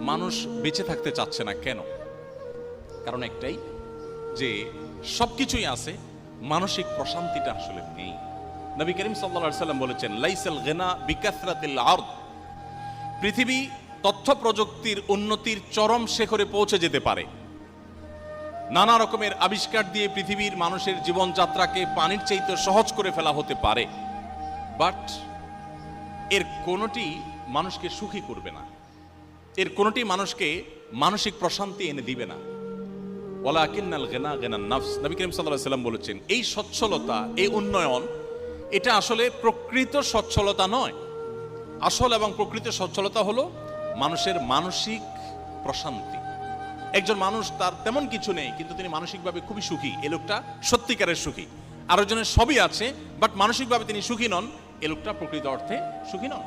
মানুষ বেঁচে থাকতে চাচ্ছে না কেন? কারণ একটাই, যে সবকিছুই আছে, মানসিক প্রশান্তিটা আসলে নেই। নবী করিম সাল্লাল্লাহু আলাইহি সাল্লাম বলেছেন, লাইসাল গিনা বিকাসরাতিল আরদ। পৃথিবী তথ্য প্রযুক্তির উন্নতির চরম শিখরে পৌঁছে যেতে পারে, নানা রকমের আবিষ্কার দিয়ে পৃথিবীর মানুষের জীবনযাত্রাকে পানির চাইতে সহজ করে ফেলা হতে পারে, বাট এর কোনোটি মানুষকে সুখী করবে না, এর কোনোটি মানুষকে মানসিক প্রশান্তি এনে দিবে না। ওয়ালাকিন্নাল গিনা গিনান নাফস। নবী করিম সাল্লাল্লাহু আলাইহি সাল্লাম বলেছেন, এই সচ্ছলতা, এই উন্নয়ন, এটা আসলে প্রকৃত সচ্ছলতা নয়। আসল এবং প্রকৃত সচ্ছলতা হলো মানুষের মানসিক প্রশান্তি। একজন মানুষ, তার তেমন কিছু নেই কিন্তু তিনি মানসিকভাবে খুবই সুখী, এ লোকটা সত্যিকারের সুখী। আরেকজনের সবই আছে বাট মানসিকভাবে তিনি সুখী নন, এ লোকটা প্রকৃত অর্থে সুখী নন।